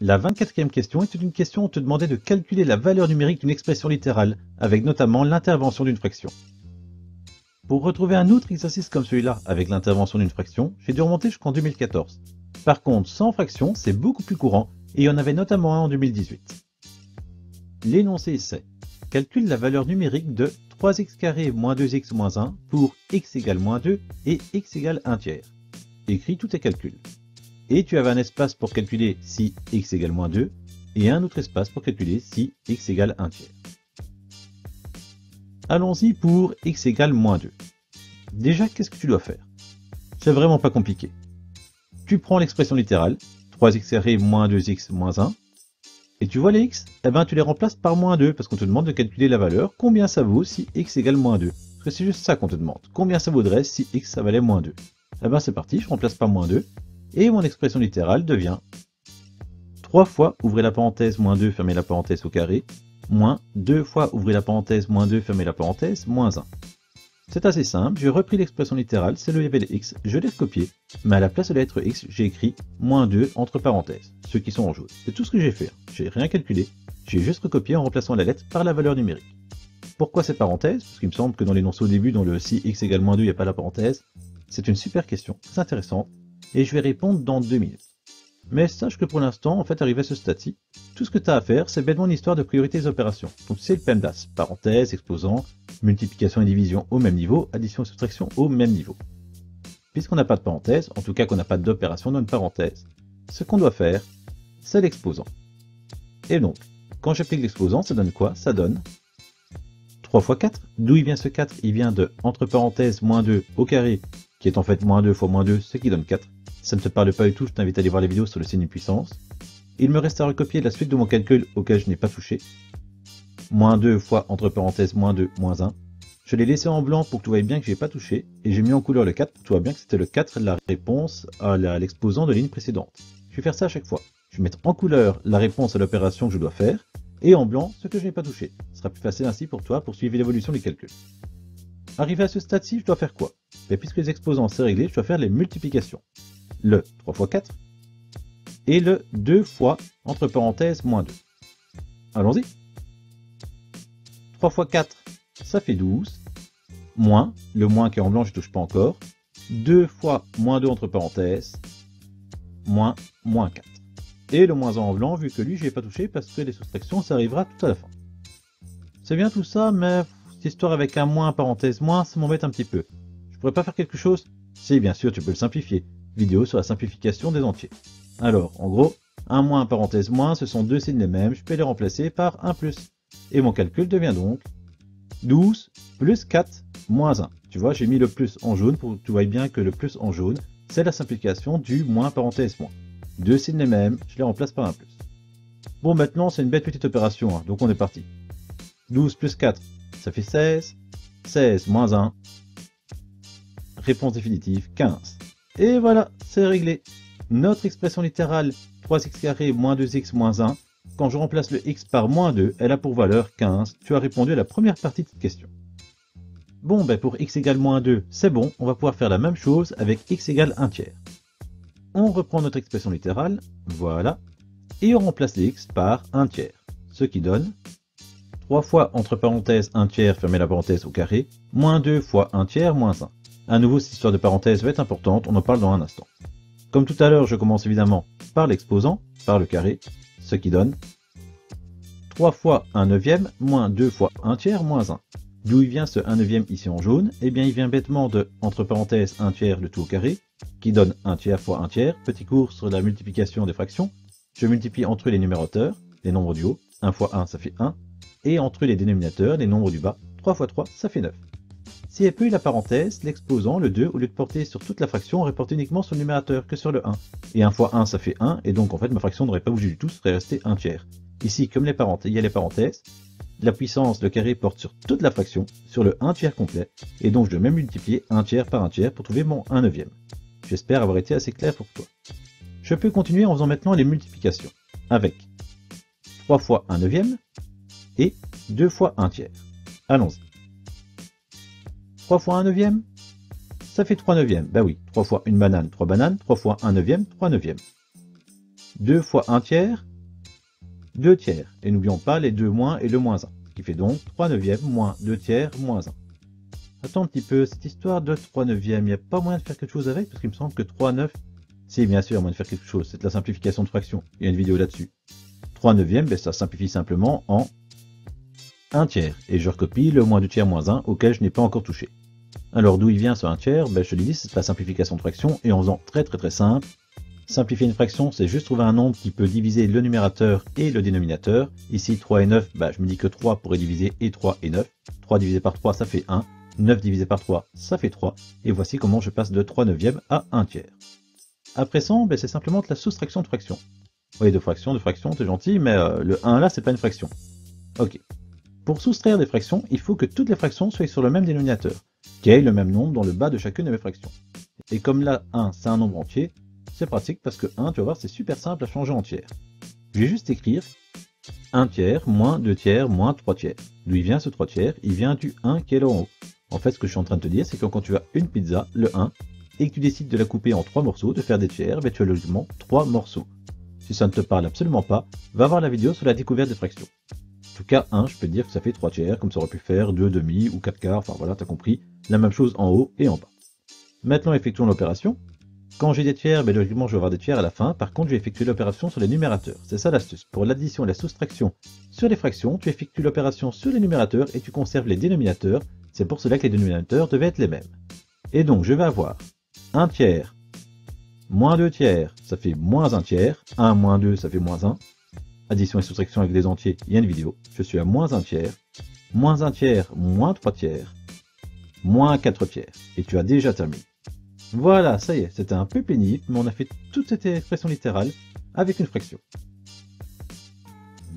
La 24e question était une question où on te demandait de calculer la valeur numérique d'une expression littérale, avec notamment l'intervention d'une fraction. Pour retrouver un autre exercice comme celui-là, avec l'intervention d'une fraction, j'ai dû remonter jusqu'en 2014. Par contre, sans fraction, c'est beaucoup plus courant, et il y en avait notamment un en 2018. L'énoncé c'est: calcule la valeur numérique de 3x² moins 2x moins 1 pour x égale moins 2 et x égale 1 tiers. Écris tous tes calculs. Et tu avais un espace pour calculer si x égale moins 2 et un autre espace pour calculer si x égale 1 tiers. Allons-y pour x égale moins 2. Déjà, qu'est-ce que tu dois faire? C'est vraiment pas compliqué. Tu prends l'expression littérale, 3x² moins 2x moins 1, et tu vois les x, eh ben tu les remplaces par moins 2, parce qu'on te demande de calculer la valeur, combien ça vaut si x égale moins 2. Parce que c'est juste ça qu'on te demande, combien ça vaudrait si x ça valait moins 2. Eh ben c'est parti, je remplace par moins 2, et mon expression littérale devient 3 fois, ouvrez la parenthèse, moins 2, fermez la parenthèse au carré, moins 2 fois, ouvrez la parenthèse, moins 2, fermez la parenthèse, moins 1. C'est assez simple, j'ai repris l'expression littérale, c'est le level x, je l'ai recopié, mais à la place de la lettre x, j'ai écrit moins 2 entre parenthèses, ceux qui sont en jaune. C'est tout ce que j'ai fait, j'ai rien calculé, j'ai juste recopié en remplaçant la lettre par la valeur numérique. Pourquoi ces parenthèses? Parce qu'il me semble que dans l'énoncé au début, dans le si x égale moins 2, il n'y a pas la parenthèse. C'est une super question, très intéressante, et je vais répondre dans 2 minutes. Mais sache que pour l'instant, en fait, arrivé à ce stade-ci, tout ce que tu as à faire, c'est bêtement une histoire de priorité des opérations. Donc c'est le PEMDAS, parenthèse, exposant, multiplication et division au même niveau, addition et soustraction au même niveau. Puisqu'on n'a pas de parenthèse, en tout cas qu'on n'a pas d'opération dans une parenthèse, ce qu'on doit faire, c'est l'exposant. Et donc, quand j'applique l'exposant, ça donne quoi? Ça donne 3 fois 4. D'où il vient ce 4? Il vient de, entre parenthèses, moins 2 au carré, qui est en fait moins 2 fois moins 2, ce qui donne 4. Ça ne te parle pas du tout, je t'invite à aller voir les vidéos sur le signe de puissance. Il me reste à recopier la suite de mon calcul auquel je n'ai pas touché. Moins 2 fois, entre parenthèses, moins 2, moins 1. Je l'ai laissé en blanc pour que tu vois bien que je n'ai pas touché, et j'ai mis en couleur le 4 pour que tu vois bien que c'était le 4 la réponse à l'exposant de la ligne précédente. Je vais faire ça à chaque fois. Je vais mettre en couleur la réponse à l'opération que je dois faire, et en blanc ce que je n'ai pas touché. Ce sera plus facile ainsi pour toi pour suivre l'évolution des calculs. Arrivé à ce stade-ci, je dois faire quoi? Puisque les exposants c'est réglé, je dois faire les multiplications. Le 3 fois 4 et le 2 fois, entre parenthèses, moins 2. Allons-y. 3 fois 4, ça fait 12, moins, le moins qui est en blanc, je ne touche pas encore, 2 fois moins 2 entre parenthèses, moins 4. Et le moins 1 en blanc, vu que lui, je n'ai pas touché parce que les soustractions, ça arrivera tout à la fin. C'est bien tout ça, mais cette histoire avec un moins, parenthèse, moins, ça m'embête un petit peu. Je pourrais pas faire quelque chose? Si, bien sûr, tu peux le simplifier. Vidéo sur la simplification des entiers. Alors, en gros, un moins, parenthèse, moins, ce sont deux signes les mêmes, je peux les remplacer par un plus. Et mon calcul devient donc 12 plus 4 moins 1. Tu vois, j'ai mis le plus en jaune pour que tu vois bien que le plus en jaune, c'est la simplification du moins, parenthèse, moins. Deux signes les mêmes, je les remplace par un plus. Bon, maintenant, c'est une bête petite opération, hein, donc on est parti. 12 plus 4, ça fait 16. 16 moins 1. Réponse définitive, 15. Et voilà, c'est réglé. Notre expression littérale 3x² moins 2x moins 1, quand je remplace le x par moins 2, elle a pour valeur 15. Tu as répondu à la première partie de cette question. Bon, ben pour x égale moins 2, c'est bon, on va pouvoir faire la même chose avec x égale 1 tiers. On reprend notre expression littérale, voilà, et on remplace les x par 1 tiers, ce qui donne 3 fois, entre parenthèses, 1 tiers, fermez la parenthèse au carré, moins 2 fois 1 tiers, moins 1. À nouveau, cette histoire de parenthèse va être importante, on en parle dans un instant. Comme tout à l'heure, je commence évidemment par l'exposant, par le carré, ce qui donne 3 fois 1 neuvième, moins 2 fois 1 tiers, moins 1. D'où il vient ce 1 neuvième ici en jaune? Eh bien, il vient bêtement de, entre parenthèses, 1 tiers, le tout au carré, qui donne 1 tiers fois 1 tiers. Petit cours sur la multiplication des fractions. Je multiplie entre eux les numérateurs, les nombres du haut, 1 fois 1, ça fait 1. Et entre les dénominateurs, les nombres du bas, 3 fois 3, ça fait 9. Si elle peut eu la parenthèse, l'exposant, le 2, au lieu de porter sur toute la fraction, aurait porté uniquement sur le numérateur, que sur le 1. Et 1 fois 1, ça fait 1, et donc en fait ma fraction n'aurait pas bougé du tout, serait restée 1 tiers. Ici, comme il y a les parenthèses, la puissance, le carré porte sur toute la fraction, sur le 1 tiers complet, et donc je dois même multiplier 1 tiers par 1 tiers pour trouver mon 1 neuvième. J'espère avoir été assez clair pour toi. Je peux continuer en faisant maintenant les multiplications, avec 3 fois 1 neuvième, et 2 fois 1 tiers. Allons-y. 3 fois 1 neuvième, ça fait 3 neuvièmes. Bah oui, 3 fois une banane, 3 bananes, 3 fois 1 neuvième, 3 neuvièmes. 2 fois 1 tiers, 2 tiers. Et n'oublions pas les 2 moins et le moins 1. Ce qui fait donc 3 neuvièmes moins 2 tiers moins 1. Attends un petit peu, cette histoire de 3 neuvièmes, il n'y a pas moyen de faire quelque chose avec? Parce qu'il me semble que 3 9... Si, bien sûr, il y a moyen de faire quelque chose, c'est de la simplification de fraction. Il y a une vidéo là-dessus. 3 neuvièmes, ben, ça simplifie simplement en 1 tiers. Et je recopie le moins 2 tiers moins 1 auquel je n'ai pas encore touché. Alors d'où il vient ce 1 tiers? Ben, je te l'ai dit, c'est de la simplification de fraction. Et en faisant très simple, simplifier une fraction, c'est juste trouver un nombre qui peut diviser le numérateur et le dénominateur. Ici, 3 et 9, ben, je me dis que 3 pourrait diviser et 3 et 9. 3 divisé par 3, ça fait 1. 9 divisé par 3, ça fait 3. Et voici comment je passe de 3 neuvièmes à 1 tiers. Après ça, ben, c'est simplement de la soustraction de fraction. Oui, de fraction, c'est gentil, mais le 1 là, c'est pas une fraction. Ok. Pour soustraire des fractions, il faut que toutes les fractions soient sur le même dénominateur, qui ait le même nombre dans le bas de chacune de mes fractions. Et comme là, 1, c'est un nombre entier, c'est pratique parce que 1, tu vas voir, c'est super simple à changer en tiers. Je vais juste écrire 1 tiers moins 2 tiers moins 3 tiers. D'où il vient ce 3 tiers? Il vient du 1 qui est là en haut. En fait, ce que je suis en train de te dire, c'est que quand tu as une pizza, le 1, et que tu décides de la couper en 3 morceaux, de faire des tiers, ben tu as logiquement 3 morceaux. Si ça ne te parle absolument pas, va voir la vidéo sur la découverte des fractions. En tout cas, 1, je peux te dire que ça fait 3 tiers, comme ça aurait pu faire 2 demi ou 4 quarts, enfin voilà, t'as compris. La même chose en haut et en bas. Maintenant, effectuons l'opération. Quand j'ai des tiers, ben logiquement je vais avoir des tiers à la fin, par contre je vais effectuer l'opération sur les numérateurs. C'est ça l'astuce. Pour l'addition et la soustraction sur les fractions, tu effectues l'opération sur les numérateurs et tu conserves les dénominateurs. C'est pour cela que les dénominateurs devaient être les mêmes. Et donc je vais avoir 1 tiers, moins 2 tiers, ça fait moins 1 tiers, 1 moins 2, ça fait moins 1. Addition et soustraction avec des entiers, il y a une vidéo. Je suis à moins 1 tiers, moins 1 tiers, moins 3 tiers, moins 4 tiers. Et tu as déjà terminé. Voilà, ça y est, c'était un peu pénible, mais on a fait toute cette expression littérale avec une fraction.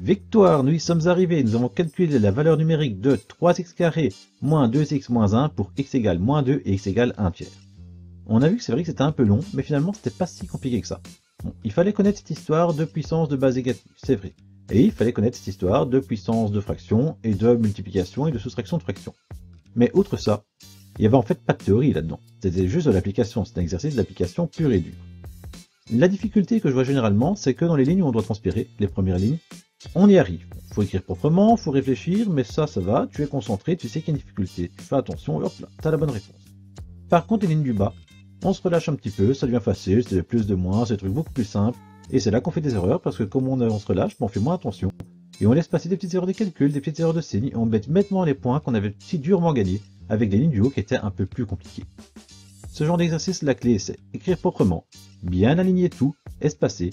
Victoire, nous y sommes arrivés, nous avons calculé la valeur numérique de 3x carré moins 2x moins 1 pour x égale moins 2 et x égale 1 tiers. On a vu que c'est vrai que c'était un peu long, mais finalement c'était pas si compliqué que ça. Bon, il fallait connaître cette histoire de puissance de base négative, c'est vrai. Et il fallait connaître cette histoire de puissance de fraction et de multiplication et de soustraction de fraction. Mais outre ça, il n'y avait en fait pas de théorie là-dedans. C'était juste de l'application, c'est un exercice d'application pur et dur. La difficulté que je vois généralement, c'est que dans les lignes où on doit transpirer, les premières lignes, on y arrive. Faut écrire proprement, faut réfléchir, mais ça va, tu es concentré, tu sais qu'il y a une difficulté, tu fais attention, et hop là, t'as la bonne réponse. Par contre, les lignes du bas, on se relâche un petit peu, ça devient facile, c'est des plus de moins, c'est des trucs beaucoup plus simples, et c'est là qu'on fait des erreurs, parce que comme on se relâche, on fait moins attention, et on laisse passer des petites erreurs de calcul, des petites erreurs de signes, et on met bêtement les points qu'on avait si durement gagnés, avec des lignes du haut qui étaient un peu plus compliquées. Ce genre d'exercice, la clé, c'est écrire proprement, bien aligner tout, espacer,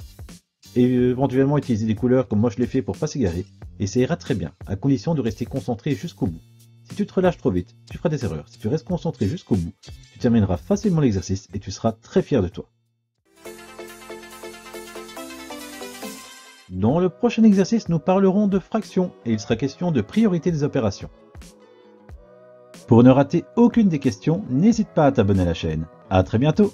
et éventuellement utiliser des couleurs comme moi je l'ai fait pour pas s'égarer, et ça ira très bien, à condition de rester concentré jusqu'au bout. Si tu te relâches trop vite, tu feras des erreurs. Si tu restes concentré jusqu'au bout, tu termineras facilement l'exercice et tu seras très fier de toi. Dans le prochain exercice, nous parlerons de fractions et il sera question de priorité des opérations. Pour ne rater aucune des questions, n'hésite pas à t'abonner à la chaîne. À très bientôt!